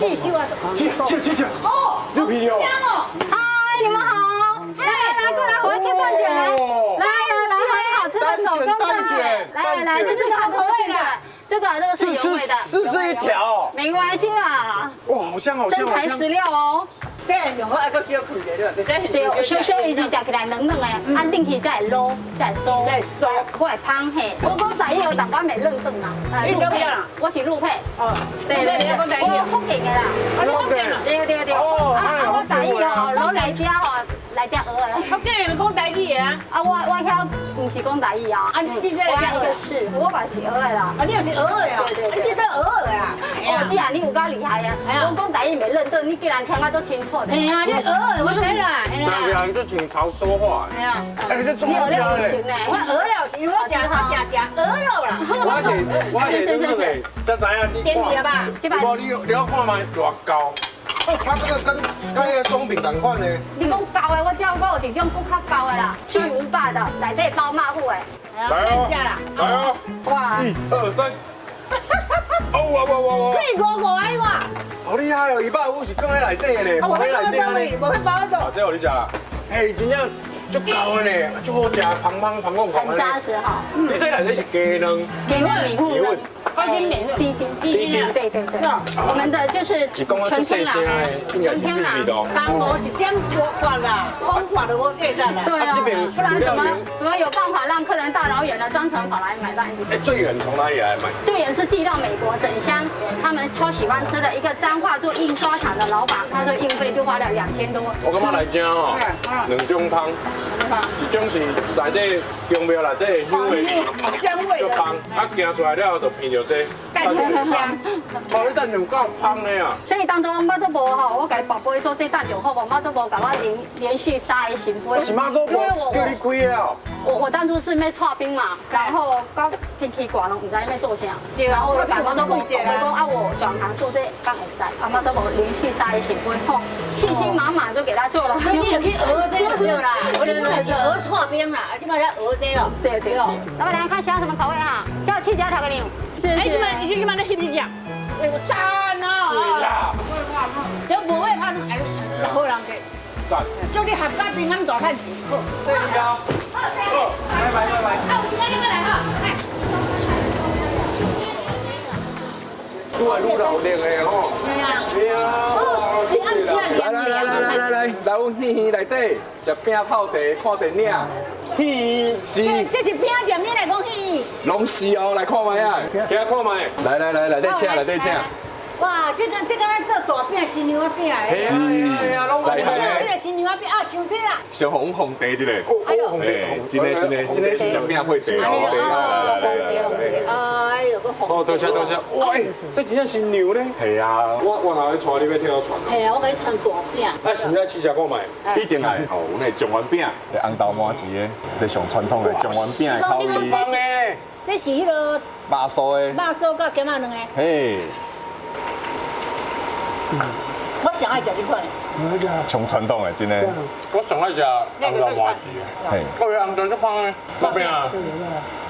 细细啊。切！哦，六皮哦。香哦！嗨，你们好，来，过来，我要切蛋卷来，很好吃的手工蛋卷，来，这是什么口味的？这个是原味的，是一条，没关系啦。哇，好香，真材实料哦。这用好爱搁叫开的对吧？对，小一只食起来嫩嫩的，安定起再卤，再酥，我会芳嘿。我讲台语，但我袂认真啦。你怎么样？我是陆配。哦，对，我福建的啦。你福建啦？对。我台语哦，攞来遮哦，来遮蚵的。福建人讲台语啊？我遐唔是讲台语啊。你这我一个是，我嘛是蚵的啦。你又是蚵的啊？你这都蚵的啊？哦，既然你有够厉害啊！我讲台语袂认真，你既然听我都清楚的。哎呀，你蚵的，我知啦。这样就挺潮说话。哎呀，这中国家嘞。我蚵了是，我食蚵肉啦。我係这知影你。点点吧。无你要看嘛，偌高。它这个跟那个松饼同款的。你讲高的，我只我有一种更较高的啦，巨无霸的，内底包马虎的。来哦，来哦。哇！1、2、3。哇！这5啊你话？好厉害哦！150是放在内底的呢，我会包得到你，我会包得到。啊，这我你食啦。哎，真正足高的呢，足好食，胖很扎实哈。你这内底是鸡卵，鸡卵米粉的，高筋面粉，低筋，对。我们的就是纯天然的，纯天然。刚我1点多啦，光滑的我给他了。对啊，不然怎么有办法让客人大老远的专程跑来买到？哎，最远从哪里来买？最远是寄到美国整箱，他们超喜欢吃的一个彰化做印刷厂的老板，他说运费就花了2000多。我感觉来这哦，2种汤，一种是内底中庙内底香味的，香，行出来了就闻到这蛋卷香。哦，你蛋卷够香的啊！所以当中妈祖婆吼，我甲伊宝贝说这蛋卷好无？妈祖婆甲我连续杀的行杯，是妈祖婆叫你开的哦。我当初是要串冰嘛，然后到天气寒了，唔知要做啥，然后我就妈祖婆讲啊，我转行做这刚会使，啊妈祖婆连续杀的行杯，吼，信心满满就给他做了。所以你就去蚵这就对啦，我哋本来是蚵串冰啦，即摆咧蚵这哦。对。老板娘看喜欢什么口味哈？叫气椒调给你。哎，你嘛咧翕你讲，哎我赞啊！对啦，就不会怕哎，好人给赞。祝你合家平安大赚钱。对呀。拜。啊，有时间你过来哈。愈来愈老练的吼。对啊。来，阮戏内底食饼泡茶看电影。戏是。这是饼店，你来讲戏。拢是哦，来看卖啊，给他看卖。来，内底请。哇，这个咱做大饼新娘仔饼的。是，来这个新娘仔饼啊，像这啦。小红茶一个。哎呦，真的是食饼配茶哦。来。哎呦，个红。哦，多谢。哇，这真正新娘呢？系啊，我哪会带你要听我传？系啊，我给你传大饼。那现在试下看卖。一定来吼，阮的酱丸饼，红豆麻糍的，这上传统的酱丸饼的口味。这是迄个肉酥的。肉酥甲咸仔两个。嘿。我上爱食这款的。上传统的，真的。我上爱食红豆麻糍的。嘿。我以红豆就胖的。肉饼啊。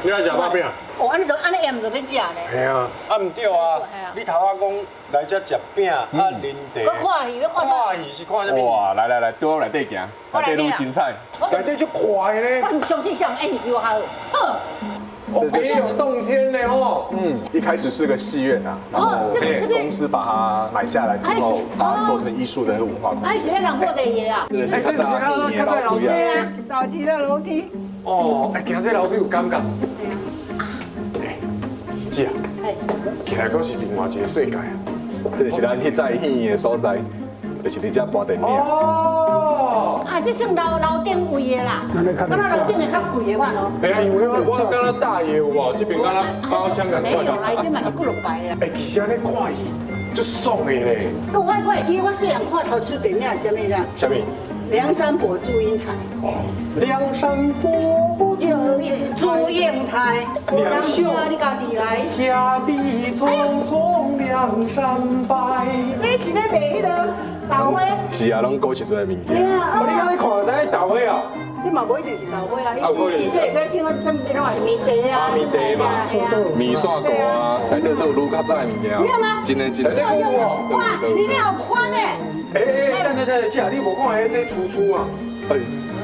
你爱食肉饼？哦，安尼盐就免食咧。系啊。啊，唔对啊。你头仔讲来这食饼啊，啉茶。我看戏，看戏是看什么？哇，来，对我内底行，内底愈精彩，内底就快呢。我唔相信像演戏比我还好。别有洞天呢哦。一开始是个戏院呐，然后公司把它买下来之后，把它做成艺术的文化空间。哎，是咧人过地爷啊。这是看在楼梯啊，早期的楼梯。哦，哎，行这楼梯有感觉。姐啊，起来阁是另外一个世界啊！这是咱迄在戏的所在，就是伫遮播电影。哦。啊，这算楼顶位的啦，敢若楼顶的较贵的款哦。哎呀，因为我敢若大爷有无？这边敢若包厢个。没有啦，这嘛是几6百啊。哎，其实安尼看戏就爽的咧。我会记，我虽然看头次电影什么的。什么？梁山伯祝英台。哦。梁山伯祝英台。梁兄，你家己来。下地匆匆梁山伯。这是咧卖迄个豆花。是啊，拢古时阵的物件。你安尼看才知豆花啊？这你嘛无一定是豆花啊，伊这会使请我什么那话米茶啊，米茶嘛，米线糊啊，内底都有愈较早的物件。你有吗？真的真的。哇，里面好宽哎！等，姐，你无看迄这厨厨啊？哎，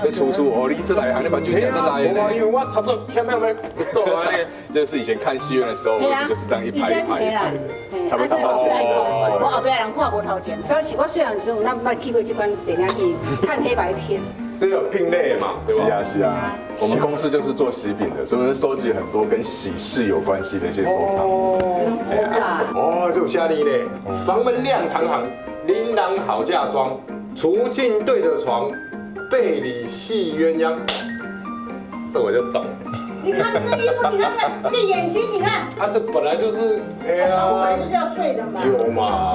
这厨厨哦，你这来行，你把酒钱这来的。因为我差不多欠欠没到啊呢。这是以前看戏院的时候，就是这样一排一排的，差不多。我后边人看无头前，表示我虽然说咱捌去过这款电影院看黑白片。这有聘类嘛？是啊是啊，我们公司就是做喜饼的，所以我们收集很多跟喜事有关系的一些收藏。哦，这有下力呢，房门亮堂堂，琳琅好嫁妆，厨镜对着床，被里戏鸳鸯。这我就懂。你看那个衣服，你看那个眼睛，你看。它这本来就是，哎呀，床铺本来就是要睡的嘛。有嘛。